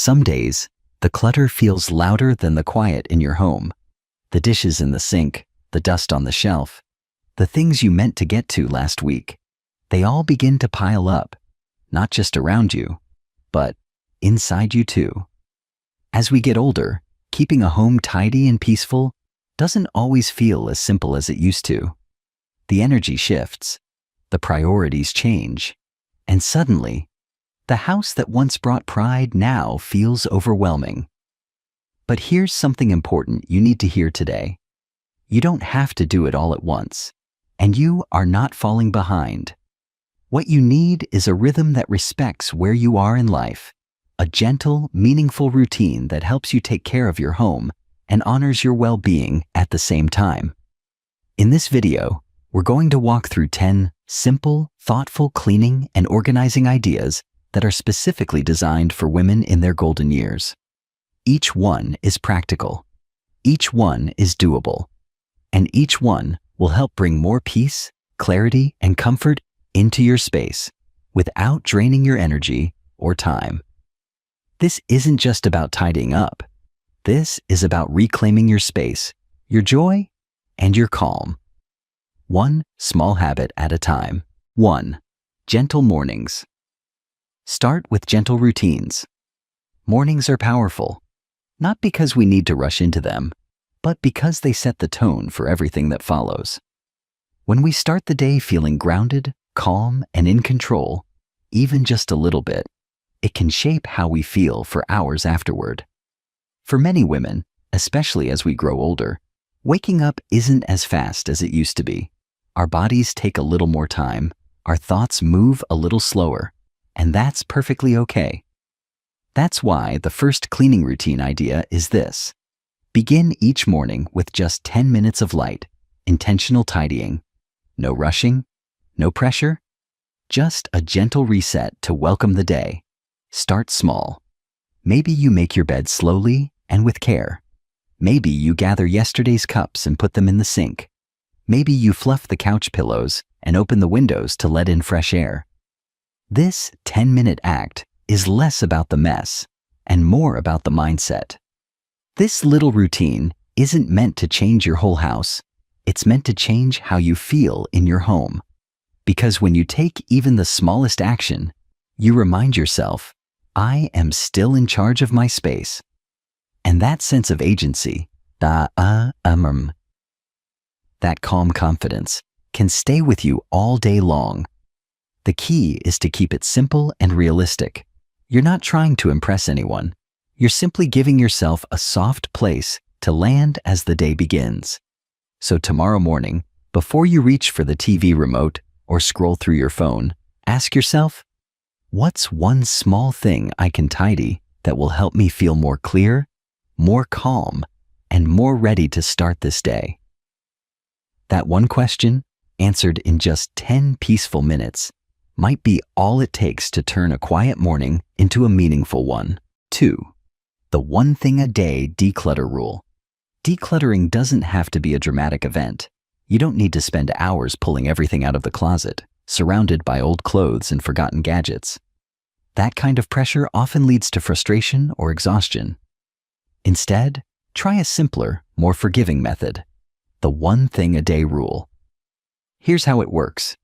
Some days, the clutter feels louder than the quiet in your home. The dishes in the sink, the dust on the shelf, the things you meant to get to last week, they all begin to pile up, not just around you, but inside you too. As we get older, keeping a home tidy and peaceful doesn't always feel as simple as it used to. The energy shifts, the priorities change, and suddenly, the house that once brought pride now feels overwhelming. But here's something important you need to hear today. You don't have to do it all at once, and you are not falling behind. What you need is a rhythm that respects where you are in life, a gentle, meaningful routine that helps you take care of your home and honors your well-being at the same time. In this video, we're going to walk through 10 simple, thoughtful cleaning and organizing ideas that are specifically designed for women in their golden years. Each one is practical, each one is doable, and each one will help bring more peace, clarity, and comfort into your space without draining your energy or time. This isn't just about tidying up. This is about reclaiming your space, your joy, and your calm. One small habit at a time. 1. Gentle mornings. Start with gentle routines. Mornings are powerful, not because we need to rush into them, but because they set the tone for everything that follows. When we start the day feeling grounded, calm, and in control, even just a little bit, it can shape how we feel for hours afterward. For many women, especially as we grow older, waking up isn't as fast as it used to be. Our bodies take a little more time, our thoughts move a little slower, and that's perfectly okay. That's why the first cleaning routine idea is this. Begin each morning with just 10 minutes of light, intentional tidying. No rushing, no pressure, just a gentle reset to welcome the day. Start small. Maybe you make your bed slowly and with care. Maybe you gather yesterday's cups and put them in the sink. Maybe you fluff the couch pillows and open the windows to let in fresh air. This 10-minute act is less about the mess and more about the mindset. This little routine isn't meant to change your whole house. It's meant to change how you feel in your home. Because when you take even the smallest action, you remind yourself, I am still in charge of my space. And that sense of agency, that calm confidence, can stay with you all day long. The key is to keep it simple and realistic. You're not trying to impress anyone. You're simply giving yourself a soft place to land as the day begins. So tomorrow morning, before you reach for the TV remote or scroll through your phone, ask yourself, what's one small thing I can tidy that will help me feel more clear, more calm, and more ready to start this day? That one question, answered in just 10 peaceful minutes, might be all it takes to turn a quiet morning into a meaningful one. 2. The one thing a day declutter rule. Decluttering doesn't have to be a dramatic event. You don't need to spend hours pulling everything out of the closet, surrounded by old clothes and forgotten gadgets. That kind of pressure often leads to frustration or exhaustion. Instead, try a simpler, more forgiving method. The one thing a day rule. Here's how it works.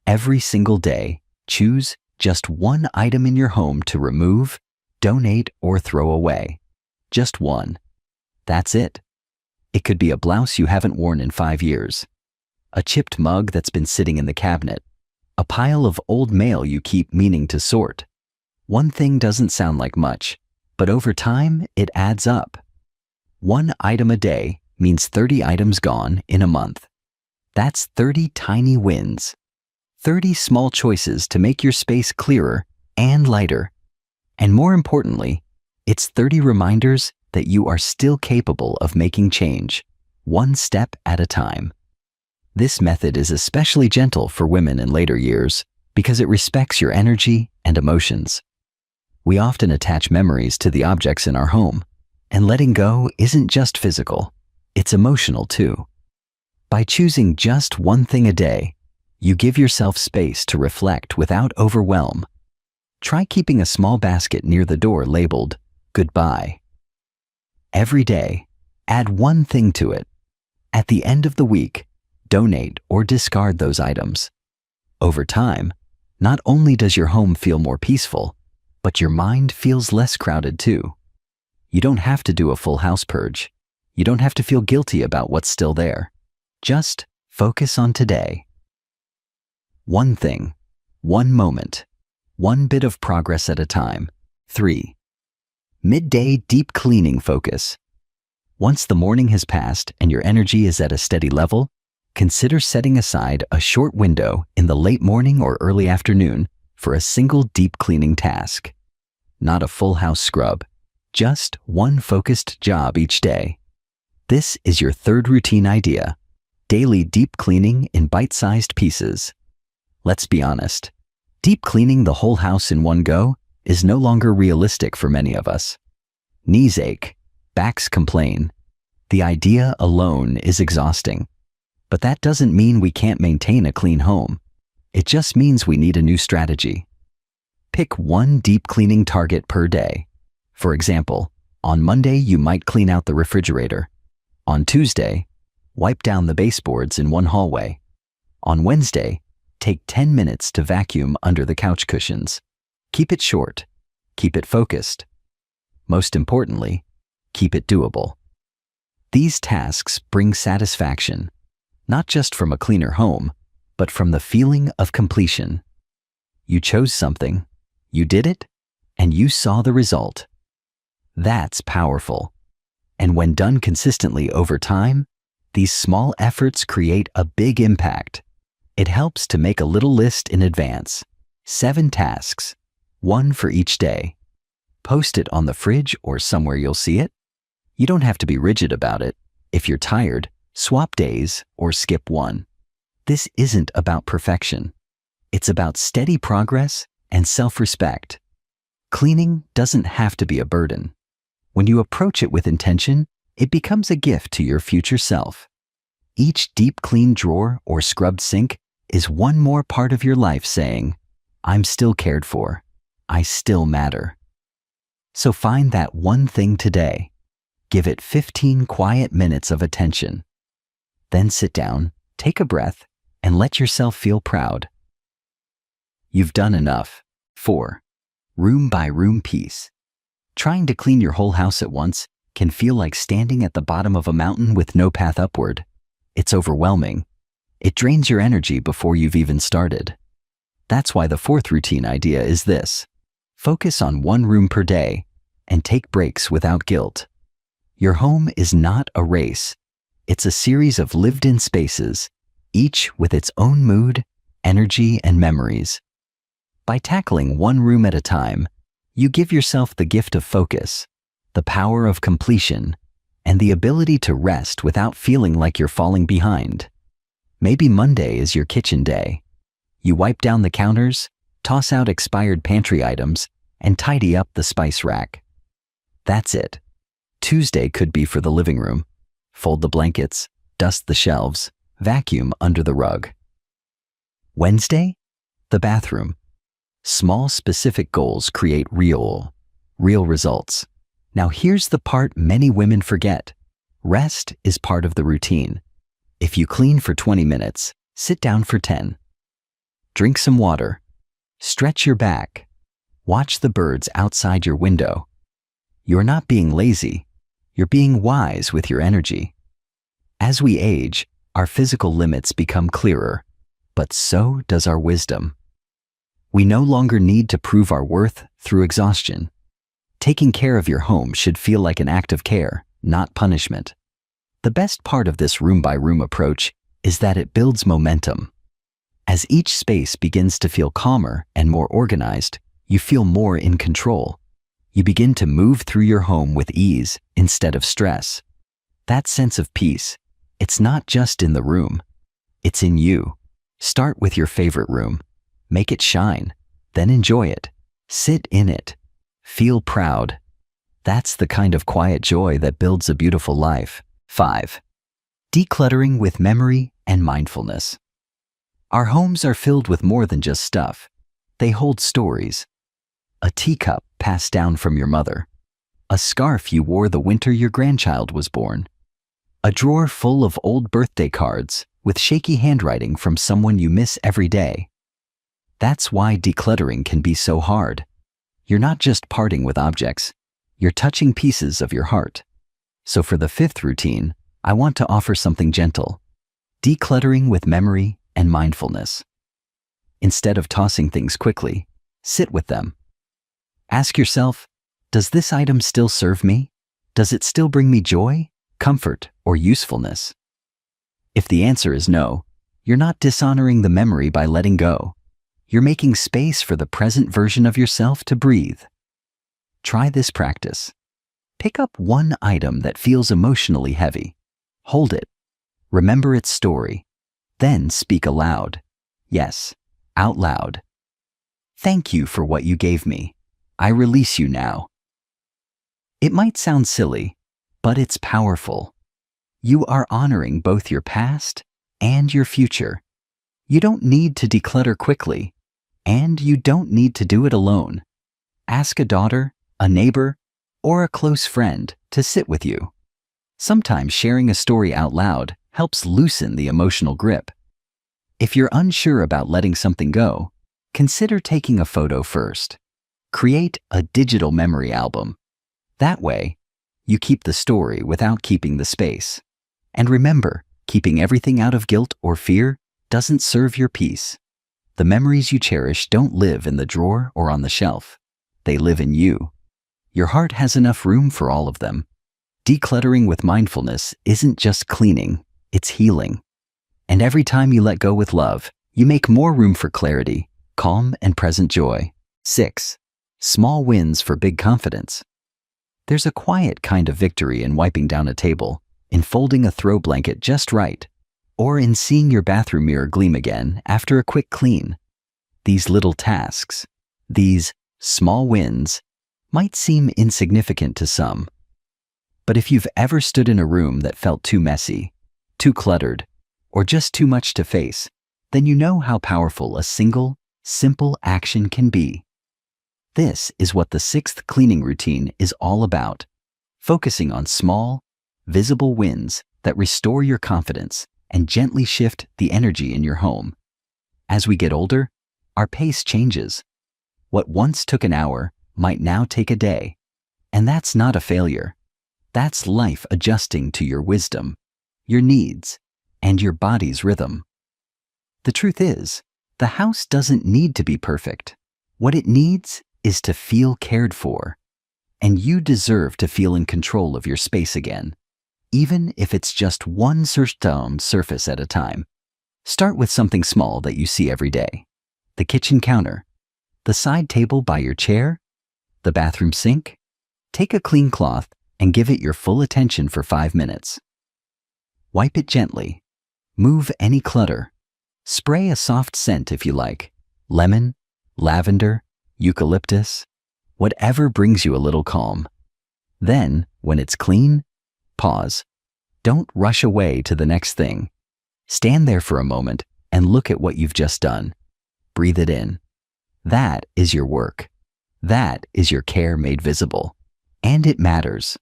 Every single day, choose just one item in your home to remove, donate, or throw away. Just one. That's it. It could be a blouse you haven't worn in 5 years, a chipped mug that's been sitting in the cabinet, a pile of old mail you keep meaning to sort. One thing doesn't sound like much, but over time, it adds up. One item a day means 30 items gone in a month. That's 30 tiny wins. 30 small choices to make your space clearer and lighter. And more importantly, it's 30 reminders that you are still capable of making change, one step at a time. This method is especially gentle for women in later years because it respects your energy and emotions. We often attach memories to the objects in our home, and letting go isn't just physical, it's emotional too. By choosing just one thing a day, you give yourself space to reflect without overwhelm. Try keeping a small basket near the door labeled, goodbye. Every day, add one thing to it. At the end of the week, donate or discard those items. Over time, not only does your home feel more peaceful, but your mind feels less crowded too. You don't have to do a full house purge. You don't have to feel guilty about what's still there. Just focus on today. One thing, one moment, one bit of progress at a time. 3. Midday deep cleaning focus. Once the morning has passed and your energy is at a steady level, consider setting aside a short window in the late morning or early afternoon for a single deep cleaning task. Not a full house scrub, just one focused job each day. This is your third routine idea: daily deep cleaning in bite-sized pieces. Let's be honest, deep cleaning the whole house in one go is no longer realistic for many of us. Knees ache, backs complain. The idea alone is exhausting. But that doesn't mean we can't maintain a clean home. It just means we need a new strategy. Pick one deep cleaning target per day. For example, on Monday you might clean out the refrigerator. On Tuesday, wipe down the baseboards in one hallway. On Wednesday, take 10 minutes to vacuum under the couch cushions. Keep it short. Keep it focused. Most importantly, keep it doable. These tasks bring satisfaction, not just from a cleaner home, but from the feeling of completion. You chose something, you did it, and you saw the result. That's powerful. And when done consistently over time, these small efforts create a big impact. It helps to make a little list in advance. 7 tasks, 1 for each day. Post it on the fridge or somewhere you'll see it. You don't have to be rigid about it. If you're tired, swap days or skip one. This isn't about perfection. It's about steady progress and self-respect. Cleaning doesn't have to be a burden. When you approach it with intention, it becomes a gift to your future self. Each deep clean drawer or scrubbed sink is one more part of your life saying, "I'm still cared for. I still matter." So find that one thing today. Give it 15 quiet minutes of attention. Then sit down, take a breath, and let yourself feel proud. You've done enough. 4. Room by room peace. Trying to clean your whole house at once can feel like standing at the bottom of a mountain with no path upward. It's overwhelming. It drains your energy before you've even started. That's why the 4th routine idea is this: focus on one room per day and take breaks without guilt. Your home is not a race. It's a series of lived-in spaces, each with its own mood, energy, and memories. By tackling one room at a time, you give yourself the gift of focus, the power of completion, and the ability to rest without feeling like you're falling behind. Maybe Monday is your kitchen day. You wipe down the counters, toss out expired pantry items, and tidy up the spice rack. That's it. Tuesday could be for the living room. Fold the blankets, dust the shelves, vacuum under the rug. Wednesday, the bathroom. Small specific goals create real results. Now here's the part many women forget. Rest is part of the routine. If you clean for 20 minutes, sit down for 10. Drink some water. Stretch your back. Watch the birds outside your window. You're not being lazy. You're being wise with your energy. As we age, our physical limits become clearer, but so does our wisdom. We no longer need to prove our worth through exhaustion. Taking care of your home should feel like an act of care, not punishment. The best part of this room-by-room approach is that it builds momentum. As each space begins to feel calmer and more organized, you feel more in control. You begin to move through your home with ease instead of stress. That sense of peace, it's not just in the room, it's in you. Start with your favorite room. Make it shine, then enjoy it. Sit in it. Feel proud. That's the kind of quiet joy that builds a beautiful life. 5. Decluttering with memory and mindfulness. Our homes are filled with more than just stuff. They hold stories. A teacup passed down from your mother. A scarf you wore the winter your grandchild was born. A drawer full of old birthday cards with shaky handwriting from someone you miss every day. That's why decluttering can be so hard. You're not just parting with objects, you're touching pieces of your heart. So for the fifth routine, I want to offer something gentle. Decluttering with memory and mindfulness. Instead of tossing things quickly, sit with them. Ask yourself, does this item still serve me? Does it still bring me joy, comfort, or usefulness? If the answer is no, you're not dishonoring the memory by letting go. You're making space for the present version of yourself to breathe. Try this practice. Pick up one item that feels emotionally heavy. Hold it. Remember its story. Then speak aloud. Yes, out loud. Thank you for what you gave me. I release you now. It might sound silly, but it's powerful. You are honoring both your past and your future. You don't need to declutter quickly, and you don't need to do it alone. Ask a daughter, a neighbor, or a close friend to sit with you. Sometimes sharing a story out loud helps loosen the emotional grip. If you're unsure about letting something go, consider taking a photo first. Create a digital memory album. That way, you keep the story without keeping the space. And remember, keeping everything out of guilt or fear doesn't serve your peace. The memories you cherish don't live in the drawer or on the shelf. They live in you. Your heart has enough room for all of them. Decluttering with mindfulness isn't just cleaning, it's healing. And every time you let go with love, you make more room for clarity, calm, and present joy. 6. Small wins for big confidence. There's a quiet kind of victory in wiping down a table, in folding a throw blanket just right, or in seeing your bathroom mirror gleam again after a quick clean. These little tasks, these small wins, might seem insignificant to some. But if you've ever stood in a room that felt too messy, too cluttered, or just too much to face, then you know how powerful a single, simple action can be. This is what the 6th cleaning routine is all about, focusing on small, visible wins that restore your confidence and gently shift the energy in your home. As we get older, our pace changes. What once took an hour might now take a day, and that's not a failure. That's life adjusting to your wisdom, your needs, and your body's rhythm. The truth is, the house doesn't need to be perfect. What it needs is to feel cared for, and you deserve to feel in control of your space again, even if it's just one surface at a time. Start with something small that you see every day. The kitchen counter, the side table by your chair, the bathroom sink. Take a clean cloth and give it your full attention for 5 minutes. Wipe it gently. Move any clutter. Spray a soft scent if you like. Lemon, lavender, eucalyptus, whatever brings you a little calm. Then, when it's clean, pause. Don't rush away to the next thing. Stand there for a moment and look at what you've just done. Breathe it in. That is your work. That is your care made visible. And it matters.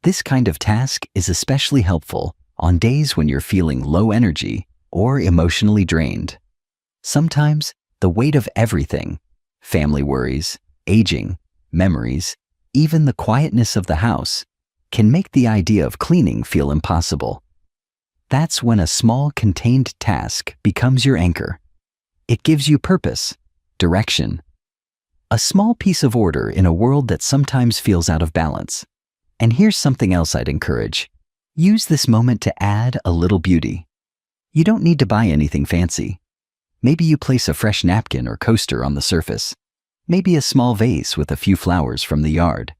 This kind of task is especially helpful on days when you're feeling low energy or emotionally drained. Sometimes the weight of everything, family worries, aging, memories, even the quietness of the house, can make the idea of cleaning feel impossible. That's when a small contained task becomes your anchor. It gives you purpose, direction. A small piece of order in a world that sometimes feels out of balance. And here's something else I'd encourage. Use this moment to add a little beauty. You don't need to buy anything fancy. Maybe you place a fresh napkin or coaster on the surface. Maybe a small vase with a few flowers from the yard.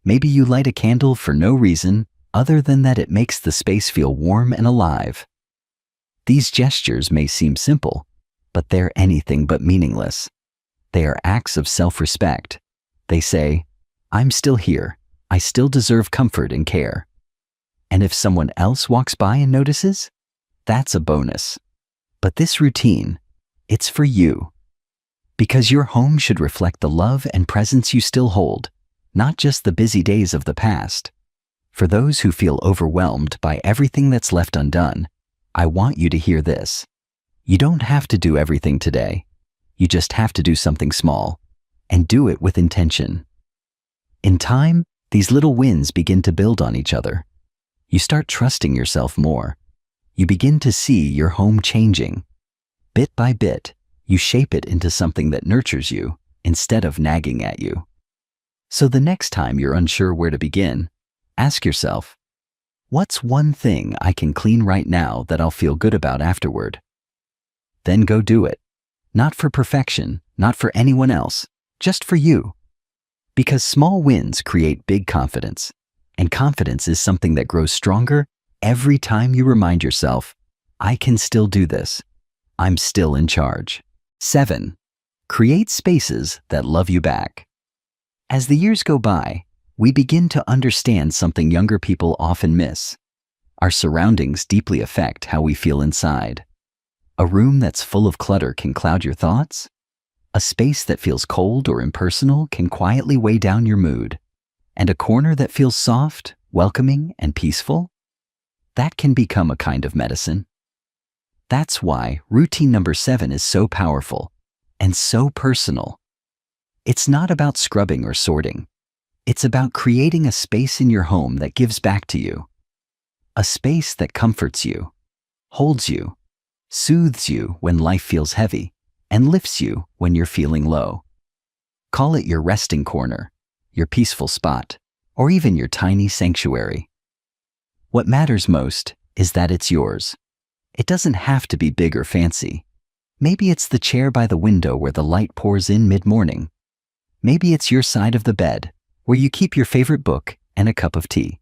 Maybe you light a candle for no reason other than that it makes the space feel warm and alive. These gestures may seem simple, but they're anything but meaningless. They are acts of self-respect. They say, I'm still here. I still deserve comfort and care. And if someone else walks by and notices, that's a bonus. But this routine, it's for you. Because your home should reflect the love and presence you still hold, not just the busy days of the past. For those who feel overwhelmed by everything that's left undone, I want you to hear this. You don't have to do everything today. You just have to do something small, and do it with intention. In time, these little wins begin to build on each other. You start trusting yourself more. You begin to see your home changing. Bit by bit, you shape it into something that nurtures you instead of nagging at you. So the next time you're unsure where to begin, ask yourself, what's one thing I can clean right now that I'll feel good about afterward? Then go do it. Not for perfection, not for anyone else, just for you. Because small wins create big confidence, and confidence is something that grows stronger every time you remind yourself, I can still do this. I'm still in charge. 7. Create spaces that love you back. As the years go by, we begin to understand something younger people often miss. Our surroundings deeply affect how we feel inside. A room that's full of clutter can cloud your thoughts. A space that feels cold or impersonal can quietly weigh down your mood. And a corner that feels soft, welcoming, and peaceful, that can become a kind of medicine. That's why routine number 7 is so powerful and so personal. It's not about scrubbing or sorting. It's about creating a space in your home that gives back to you. A space that comforts you, holds you, soothes you when life feels heavy, and lifts you when you're feeling low. Call it your resting corner, your peaceful spot, or even your tiny sanctuary. What matters most is that it's yours. It doesn't have to be big or fancy. Maybe it's the chair by the window where the light pours in mid-morning. Maybe it's your side of the bed, where you keep your favorite book and a cup of tea.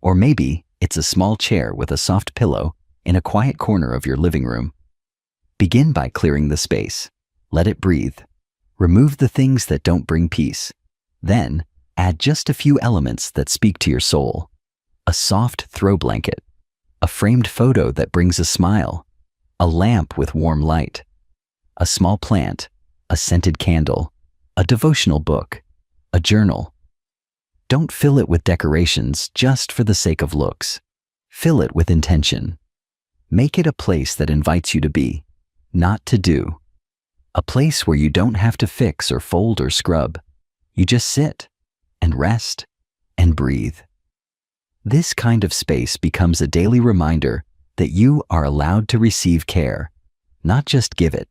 Or maybe it's a small chair with a soft pillow in a quiet corner of your living room. Begin by clearing the space. Let it breathe. Remove the things that don't bring peace. Then, add just a few elements that speak to your soul. A soft throw blanket, a framed photo that brings a smile, a lamp with warm light, a small plant, a scented candle, a devotional book, a journal. Don't fill it with decorations just for the sake of looks. Fill it with intention. Make it a place that invites you to be, not to do. A place where you don't have to fix or fold or scrub. You just sit and rest and breathe. This kind of space becomes a daily reminder that you are allowed to receive care, not just give it.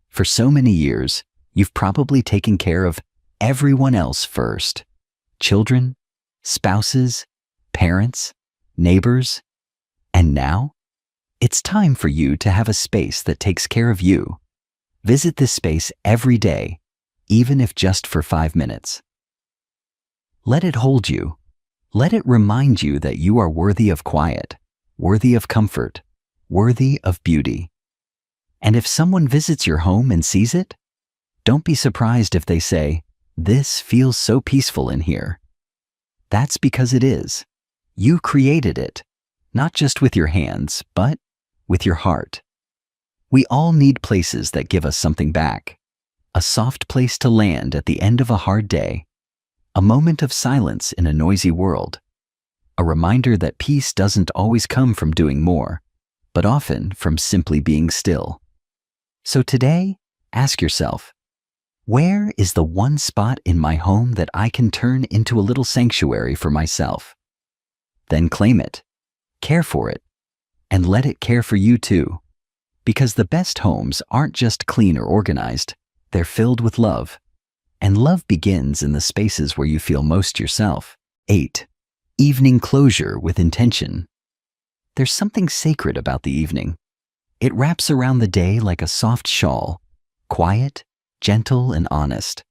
For so many years, you've probably taken care of everyone else first. Children, spouses, parents, neighbors. And now, it's time for you to have a space that takes care of you. Visit this space every day, even if just for 5 minutes. Let it hold you. Let it remind you that you are worthy of quiet, worthy of comfort, worthy of beauty. And if someone visits your home and sees it, don't be surprised if they say, "This feels so peaceful in here." That's because it is. You created it, not just with your hands, but with your heart. We all need places that give us something back. A soft place to land at the end of a hard day. A moment of silence in a noisy world. A reminder that peace doesn't always come from doing more, but often from simply being still. So today, ask yourself, where is the one spot in my home that I can turn into a little sanctuary for myself? Then claim it, care for it, and let it care for you too. Because the best homes aren't just clean or organized, they're filled with love. And love begins in the spaces where you feel most yourself. 8. Evening closure with intention. There's something sacred about the evening. It wraps around the day like a soft shawl, quiet, gentle, and honest.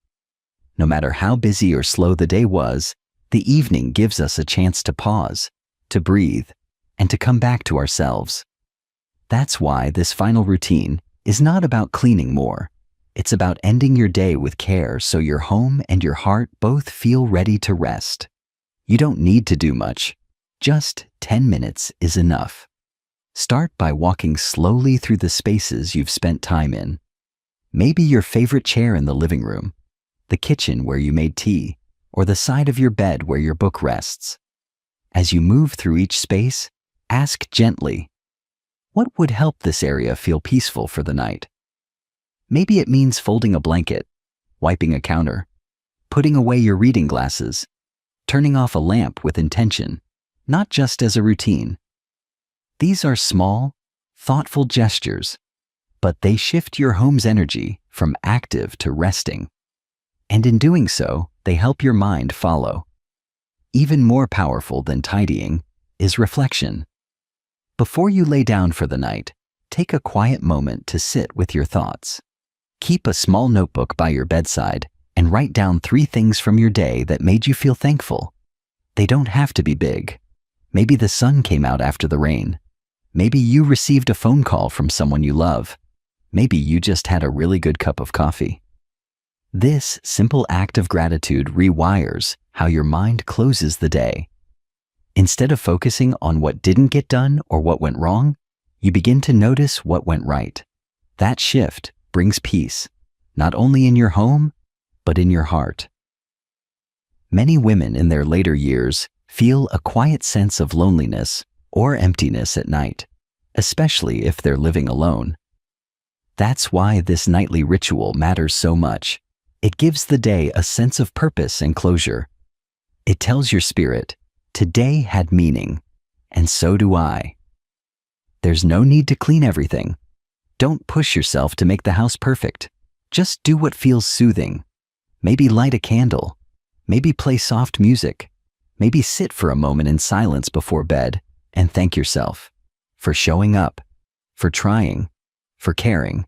No matter how busy or slow the day was, the evening gives us a chance to pause, to breathe, and to come back to ourselves. That's why this final routine is not about cleaning more. It's about ending your day with care so your home and your heart both feel ready to rest. You don't need to do much. Just 10 minutes is enough. Start by walking slowly through the spaces you've spent time in. Maybe your favorite chair in the living room, the kitchen where you made tea, or the side of your bed where your book rests. As you move through each space, ask gently, what would help this area feel peaceful for the night? Maybe it means folding a blanket, wiping a counter, putting away your reading glasses, turning off a lamp with intention, not just as a routine. These are small, thoughtful gestures, but they shift your home's energy from active to resting. And in doing so, they help your mind follow. Even more powerful than tidying is reflection. Before you lay down for the night, take a quiet moment to sit with your thoughts. Keep a small notebook by your bedside and write down 3 things from your day that made you feel thankful. They don't have to be big. Maybe the sun came out after the rain. Maybe you received a phone call from someone you love. Maybe you just had a really good cup of coffee. This simple act of gratitude rewires how your mind closes the day. Instead of focusing on what didn't get done or what went wrong, you begin to notice what went right. That shift brings peace, not only in your home, but in your heart. Many women in their later years feel a quiet sense of loneliness or emptiness at night, especially if they're living alone. That's why this nightly ritual matters so much. It gives the day a sense of purpose and closure. It tells your spirit, today had meaning, and so do I. There's no need to clean everything. Don't push yourself to make the house perfect. Just do what feels soothing. Maybe light a candle. Maybe play soft music. Maybe sit for a moment in silence before bed and thank yourself for showing up, for trying, for caring.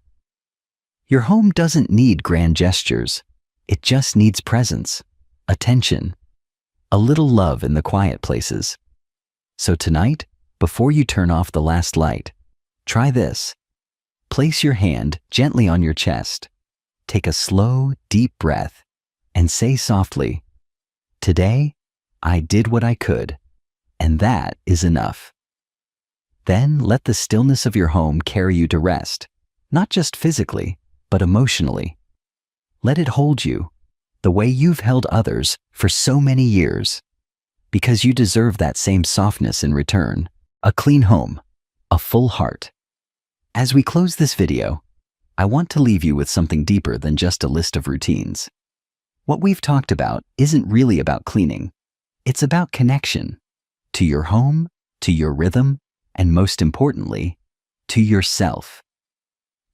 Your home doesn't need grand gestures. It just needs presence, attention, a little love in the quiet places. So tonight, before you turn off the last light, try this. Place your hand gently on your chest. Take a slow, deep breath and say softly, today, I did what I could, and that is enough. Then let the stillness of your home carry you to rest, not just physically, but emotionally. Let it hold you, the way you've held others for so many years, because you deserve that same softness in return, a clean home, a full heart. As we close this video, I want to leave you with something deeper than just a list of routines. What we've talked about isn't really about cleaning. It's about connection to your home, to your rhythm, and most importantly, to yourself.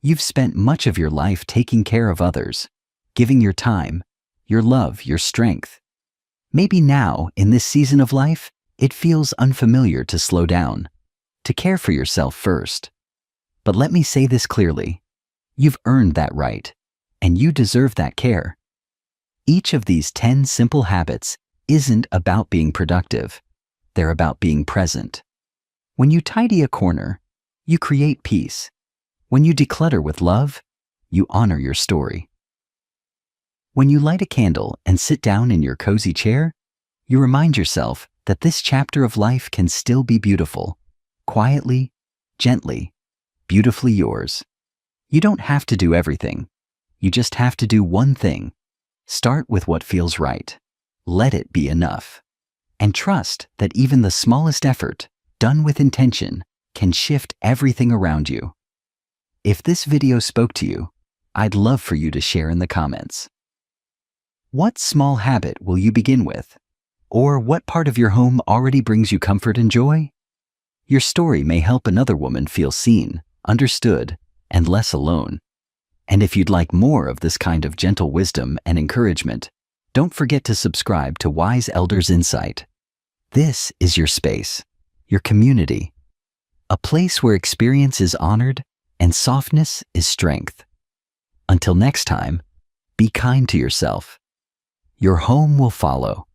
You've spent much of your life taking care of others, giving your time, your love, your strength. Maybe now, in this season of life, it feels unfamiliar to slow down, to care for yourself first. But let me say this clearly. You've earned that right, and you deserve that care. Each of these 10 simple habits isn't about being productive. They're about being present. When you tidy a corner, you create peace. When you declutter with love, you honor your story. When you light a candle and sit down in your cozy chair, you remind yourself that this chapter of life can still be beautiful, quietly, gently, beautifully yours. You don't have to do everything. You just have to do one thing. Start with what feels right. Let it be enough. And trust that even the smallest effort, done with intention, can shift everything around you. If this video spoke to you, I'd love for you to share in the comments. What small habit will you begin with? Or what part of your home already brings you comfort and joy? Your story may help another woman feel seen, understood, and less alone. And if you'd like more of this kind of gentle wisdom and encouragement, don't forget to subscribe to Wise Elders Insight. This is your space, your community, a place where experience is honored and softness is strength. Until next time, be kind to yourself. Your home will follow.